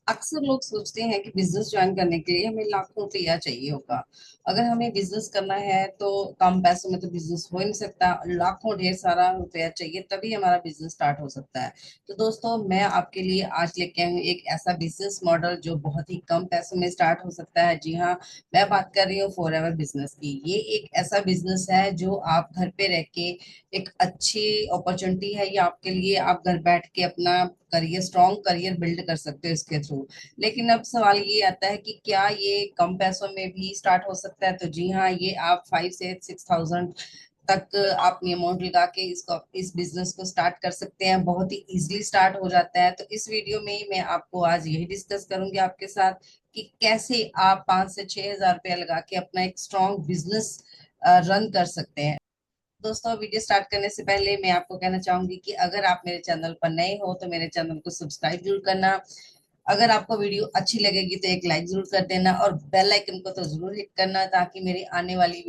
अक्सर लोग सोचते हैं कि बिजनेस ज्वाइन करने के लिए हमें लाखों रुपया चाहिए होगा। अगर हमें बिजनेस करना है तो कम पैसों में तो बिजनेस हो ही नहीं सकता, लाखों ढेर सारा रुपया चाहिए तभी हमारा बिजनेस स्टार्ट हो सकता है। तो दोस्तों, मैं आपके लिए आज लेके आई हूँ एक ऐसा बिजनेस मॉडल जो बहुत ही कम पैसों में स्टार्ट हो सकता है। जी हाँ, मैं बात कर रही हूँ फॉर एवर बिजनेस की। ये एक ऐसा बिजनेस है जो आप घर पे रह के एक अच्छी अपॉर्चुनिटी है। ये आपके लिए, आप घर बैठ के अपना करियर, स्ट्रॉन्ग करियर बिल्ड कर सकते हो इसके थ्रू। लेकिन अब सवाल ये आता है कि क्या ये कम पैसों में भी स्टार्ट हो सकता है? तो जी हाँ, ये आप 5 से 6,000 तक आप ये अमाउंट लगा के इसको, इस बिजनेस को स्टार्ट कर सकते हैं। बहुत ही इजीली स्टार्ट हो जाता है। तो इस वीडियो में ही मैं आपको आज यही डिस्कस करूंगी आपके साथ कि कैसे आप 5 से 6 हज़ार रुपया लगा के अपना एक स्ट्रॉन्ग बिजनेस रन कर सकते हैं। दोस्तों, वीडियो स्टार्ट करने से पहले मैं आपको कहना चाहूंगी कि अगर आप मेरे चैनल पर नए हो तो मेरे चैनल को सब्सक्राइब जरूर करना। अगर आपको वीडियो अच्छी लगेगी तो एक लाइक जरूर कर देना और बेल आइकन को तो जरूर हिट करना, ताकि मेरी आने वाली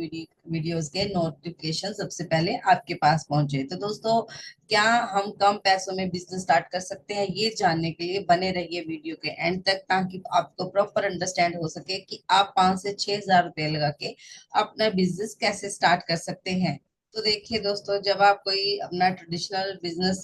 वीडियोस के नोटिफिकेशन सबसे पहले आपके पास पहुंचे। तो दोस्तों, क्या हम कम पैसों में बिजनेस स्टार्ट कर सकते हैं? ये जानने के लिए बने रहिए वीडियो के एंड तक, ताकि आपको प्रॉपर अंडरस्टैंड हो सके कि आप 5 से 6 हज़ार रुपये लगा के अपना बिजनेस कैसे स्टार्ट कर सकते हैं। तो देखिए दोस्तों, जब आप कोई अपना ट्रेडिशनल बिजनेस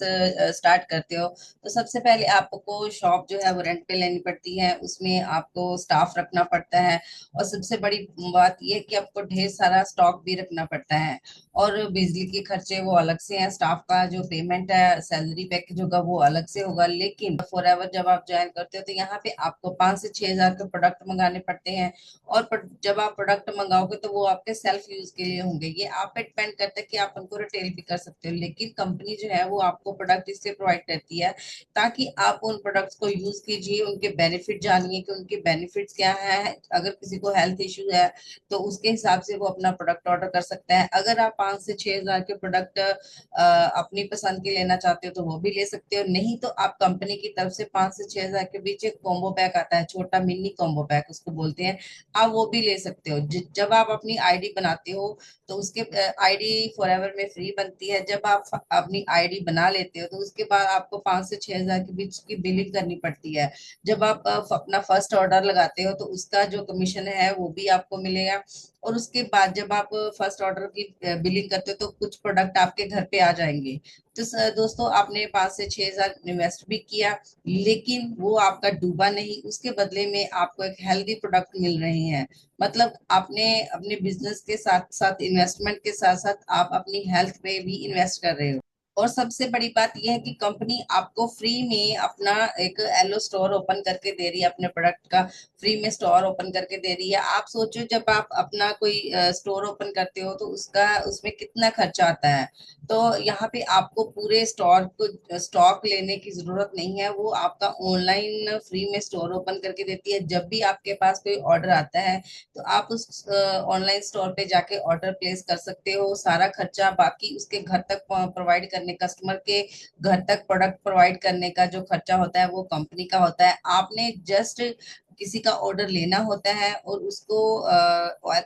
स्टार्ट करते हो तो सबसे पहले आपको शॉप जो है वो रेंट पे लेनी पड़ती है। उसमें आपको स्टाफ रखना पड़ता है और सबसे बड़ी बात यह है कि आपको ढेर सारा स्टॉक भी रखना पड़ता है। और बिजली के खर्चे वो अलग से हैं, स्टाफ का जो पेमेंट है, सैलरी पैकेज होगा वो अलग से होगा। लेकिन फॉर एवर जब आप ज्वाइन करते हो तो यहाँ पे आपको 5 से 6 हज़ार के प्रोडक्ट मंगाने पड़ते हैं। और जब आप प्रोडक्ट मंगाओगे तो वो आपके सेल्फ यूज के लिए होंगे। ये आप पे डिपेंड करता है कि आप उनको रिटेल भी कर सकते हो, लेकिन कंपनी जो है वो आपको प्रोडक्ट इससे प्रोवाइड करती है ताकि आप उन प्रोडक्ट्स को यूज कीजिए, उनके बेनिफिट जानिए कि उनके बेनिफिट्स क्या है। अगर किसी को हेल्थ इश्यू है तो उसके हिसाब से वो अपना प्रोडक्ट ऑर्डर कर सकता है। अगर आप 5 से 6 हज़ार के प्रोडक्ट अपनी पसंद के लेना चाहते हो तो वो भी ले सकते हो। नहीं तो आप कंपनी की तरफ से 5 से 6 हज़ार के बीच एक कॉम्बो पैक आता है, छोटा मिनी कॉम्बो पैक उसको बोलते हैं, आप वो भी ले सकते हो। जब आप अपनी आईडी बनाते हो तो उसके आईडी फॉरएवर में फ्री बनती है। जब आप अपनी आईडी बना लेते हो तो उसके बाद आपको 5 से 6 हज़ार के बीच की बिलिंग करनी पड़ती है। जब आप अपना फर्स्ट ऑर्डर लगाते हो तो उसका जो कमीशन है वो भी आपको मिलेगा। और उसके बाद जब आप फर्स्ट ऑर्डर की बिलिंग करते हो तो कुछ प्रोडक्ट आपके घर पे आ जाएंगे। तो दोस्तों, आपने 5 से 6 हज़ार इन्वेस्ट भी किया, लेकिन वो आपका डूबा नहीं, उसके बदले में आपको एक हेल्दी प्रोडक्ट मिल रहे हैं। मतलब आपने अपने बिजनेस के साथ साथ, इन्वेस्टमेंट के साथ साथ आप अपनी हेल्थ पे भी इन्वेस्ट कर रहे हो। और सबसे बड़ी बात यह है कि कंपनी आपको फ्री में अपना एक एलो स्टोर ओपन करके दे रही है, अपने प्रोडक्ट का फ्री में स्टोर ओपन करके दे रही है। आप सोचो, जब आप अपना कोई स्टोर ओपन करते हो तो उसका, उसमें कितना खर्चा आता है। तो यहाँ पे आपको पूरे स्टोर को स्टॉक लेने की जरूरत नहीं है, वो आपका ऑनलाइन फ्री में स्टोर ओपन करके देती है। जब भी आपके पास कोई ऑर्डर आता है तो आप उस ऑनलाइन स्टोर पे जाके ऑर्डर प्लेस कर सकते हो। सारा खर्चा बाकी उसके घर तक प्रोवाइड करने, कस्टमर के घर तक प्रोडक्ट प्रोवाइड करने का जो खर्चा होता है वो कंपनी का होता है। आपने जस्ट किसी का ऑर्डर लेना होता है और उसको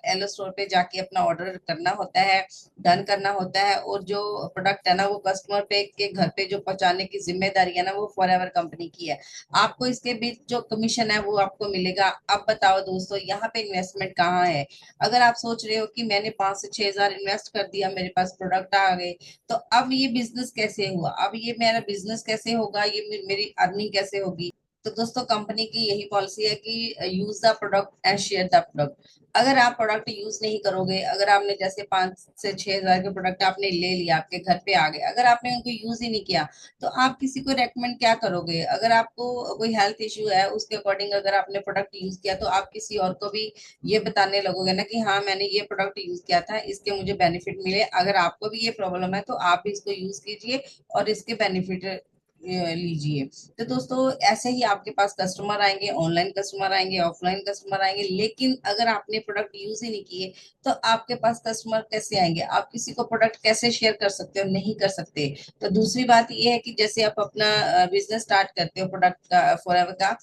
एलो स्टोर पे जाके अपना ऑर्डर करना होता है, डन करना होता है। और जो प्रोडक्ट है ना वो कस्टमर पे के घर पे जो पहुंचाने की जिम्मेदारी है ना वो फॉर एवर कंपनी की है। आपको इसके बीच जो कमीशन है वो आपको मिलेगा। अब बताओ दोस्तों, यहाँ पे इन्वेस्टमेंट कहाँ है? अगर आप सोच रहे हो कि मैंने 5 से 6 हज़ार इन्वेस्ट कर दिया, मेरे पास प्रोडक्ट आ गए, तो अब ये बिजनेस कैसे हुआ, अब ये मेरा बिजनेस कैसे होगा, ये मेरी अर्निंग कैसे होगी? तो दोस्तों, कंपनी की यही पॉलिसी है कि use the product and share the product. अगर आप प्रोडक्ट यूज नहीं करोगे, अगर आपने जैसे 5 से 6 हज़ार के प्रोडक्ट आपने ले लिया, आपके घर पे आ गए, अगर आपने उनको यूज ही नहीं किया तो आप किसी को रेकमेंड क्या करोगे? अगर आपको कोई हेल्थ इश्यू है उसके अकॉर्डिंग अगर आपने प्रोडक्ट यूज किया तो आप किसी और को भी ये बताने लगोगे ना कि हाँ, मैंने ये प्रोडक्ट यूज किया था, इसके मुझे बेनिफिट मिले। अगर आपको भी ये प्रॉब्लम है तो आप भी इसको यूज कीजिए और इसके बेनिफिट लीजिए। तो दोस्तों, ऐसे ही आपके पास कस्टमर आएंगे, ऑनलाइन कस्टमर आएंगे, ऑफलाइन कस्टमर आएंगे। लेकिन अगर आपने प्रोडक्ट यूज ही नहीं किए तो आपके पास कस्टमर कैसे आएंगे? आप किसी को प्रोडक्ट कैसे शेयर कर सकते हो? नहीं कर सकते। तो दूसरी बात ये है कि जैसे आप अपना बिजनेस स्टार्ट करते हो प्रोडक्ट का, फॉरएवर का,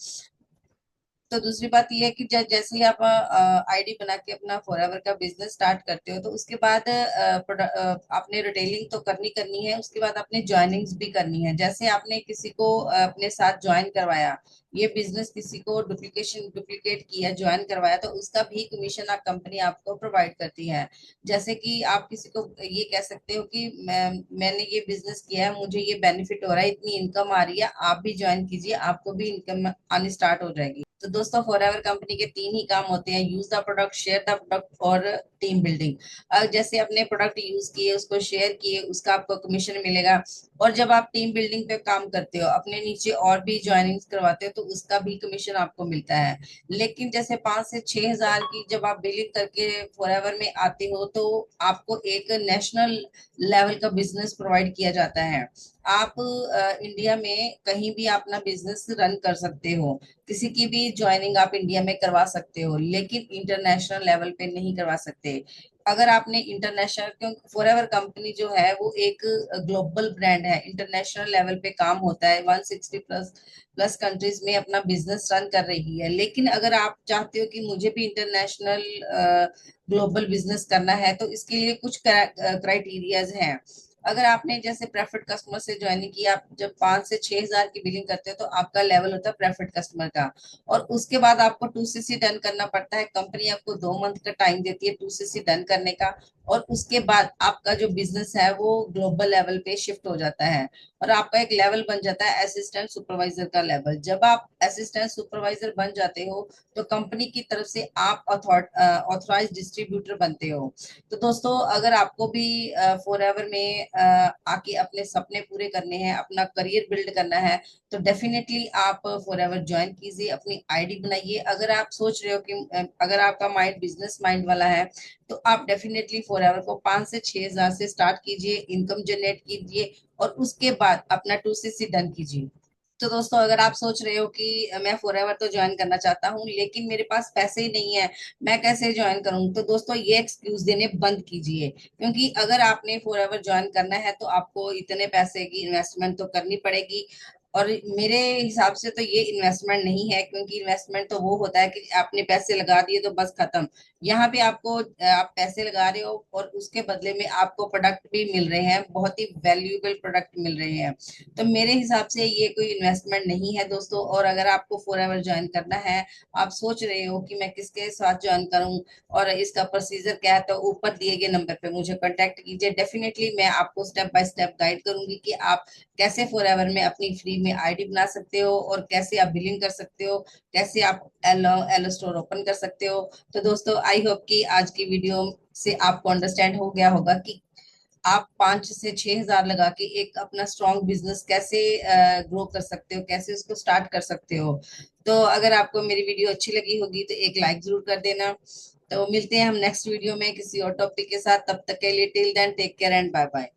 तो दूसरी बात ये है कि जैसे ही आप आईडी बना के अपना फॉरएवर का बिजनेस स्टार्ट करते हो, तो उसके बाद आपने रिटेलिंग तो करनी करनी है, उसके बाद आपने ज्वाइनिंग्स भी करनी है। जैसे आपने किसी को अपने साथ ज्वाइन करवाया, ये बिजनेस किसी को डुप्लीकेट किया, ज्वाइन करवाया, तो उसका भी कमीशन आप कंपनी आपको प्रोवाइड करती है। जैसे कि आप किसी को ये कह सकते हो कि मैंने ये बिजनेस किया है, मुझे ये बेनिफिट हो रहा है, इतनी इनकम आ रही है, आप भी ज्वाइन कीजिए, आपको भी इनकम आनी स्टार्ट हो जाएगी। तो दोस्तों, फॉरएवर कंपनी के तीन ही काम होते हैं: use the product, share the product और टीम बिल्डिंग। जैसे अपने प्रोडक्ट यूज किए, उसको शेयर किए, उसका आपको कमीशन मिलेगा। और जब आप टीम बिल्डिंग पे काम करते हो, अपने नीचे और भी ज्वाइनिंग्स करवाते हो, तो उसका भी कमीशन आपको मिलता है। लेकिन जैसे 5 से 6 हजार की जब आप बिलिंग करके फॉरएवर में आते हो, तो आपको एक नेशनल लेवल का बिजनेस प्रोवाइड किया जाता है। आप इंडिया में कहीं भी अपना बिजनेस रन कर सकते हो, किसी की भी ज्वाइनिंग आप इंडिया में करवा सकते हो, लेकिन इंटरनेशनल लेवल पे नहीं करवा सकते। अगर आपने इंटरनेशनल, क्योंकि फॉरएवर कंपनी जो है वो एक ग्लोबल ब्रांड है, इंटरनेशनल लेवल पे काम होता है, 160 प्लस प्लस कंट्रीज में अपना बिजनेस रन कर रही है। लेकिन अगर आप चाहते हो कि मुझे भी इंटरनेशनल ग्लोबल बिजनेस करना है, तो इसके लिए कुछ क्राइटेरियाज हैं। अगर आपने जैसे प्रेफर्ड कस्टमर से ज्वाइनिंग की, आप जब 5 से 6 हजार की बिलिंग करते हो, तो आपका लेवल होता है प्रेफर्ड कस्टमर का। और उसके बाद आपको 2CC डन करना पड़ता है। कंपनी आपको 2 मंथ का टाइम देती है 2CC डन करने का। और उसके बाद आपका जो बिजनेस है वो ग्लोबल लेवल पे शिफ्ट हो जाता है, और आपका एक लेवल बन जाता है असिस्टेंट सुपरवाइजर का लेवल। जब आप असिस्टेंट सुपरवाइजर बन जाते हो, तो कंपनी की तरफ से आप ऑथराइज डिस्ट्रीब्यूटर बनते हो। तो दोस्तों, अगर आपको भी फॉरएवर में आके अपने सपने पूरे करने हैं, अपना करियर बिल्ड करना है, तो डेफिनेटली आप फॉरएवर ज्वाइन कीजिए, अपनी आईडी बनाइए। अगर आप सोच रहे हो कि अगर आपका माइंड बिजनेस माइंड वाला है, तो आप डेफिनेटली फॉरएवर को 5 से 6 हजार से स्टार्ट कीजिए, इनकम जनरेट कीजिए, और उसके बाद अपना 2CC डन कीजिए। तो दोस्तों, अगर आप सोच रहे हो कि मैं फॉरएवर तो ज्वाइन करना चाहता हूँ, लेकिन मेरे पास पैसे ही नहीं है, मैं कैसे ज्वाइन करूँ, तो दोस्तों ये एक्सक्यूज देने बंद कीजिए। क्योंकि अगर आपने फॉरएवर ज्वाइन करना है, तो आपको इतने पैसे की इन्वेस्टमेंट तो करनी पड़ेगी। और मेरे हिसाब से तो ये इन्वेस्टमेंट नहीं है, क्योंकि इन्वेस्टमेंट तो वो होता है कि आपने पैसे लगा दिए तो बस खत्म। यहाँ पे आपको आप पैसे लगा रहे हो, और उसके बदले में आपको प्रोडक्ट भी मिल रहे हैं, बहुत ही वैल्यूएबल प्रोडक्ट मिल रहे हैं। तो मेरे हिसाब से ये कोई इन्वेस्टमेंट नहीं है दोस्तों। और अगर आपको फॉरएवर ज्वाइन करना है, आप सोच रहे हो कि मैं किसके साथ ज्वाइन करूं और इसका प्रोसीजर क्या है, तो ऊपर दिए गए नंबर पे मुझे कांटेक्ट कीजिए। डेफिनेटली मैं आपको स्टेप बाय स्टेप गाइड करूंगी कि आप कैसे फॉरएवर में अपनी फ्री में आईडी बना सकते हो, और कैसे आप बिलिंग कर सकते हो, कैसे आप एलो एलो स्टोर ओपन कर सकते हो। तो दोस्तों, आई होप कि आज की वीडियो से आपको अंडरस्टैंड हो गया होगा कि आप 5 से 6 हजार लगा के एक अपना स्ट्रॉन्ग बिजनेस कैसे ग्रो कर सकते हो, कैसे उसको स्टार्ट कर सकते हो। तो अगर आपको मेरी वीडियो अच्छी लगी होगी, तो एक लाइक जरूर कर देना। तो मिलते हैं हम नेक्स्ट वीडियो में किसी और टॉपिक के साथ। तब तक के लिए till then take care and bye bye.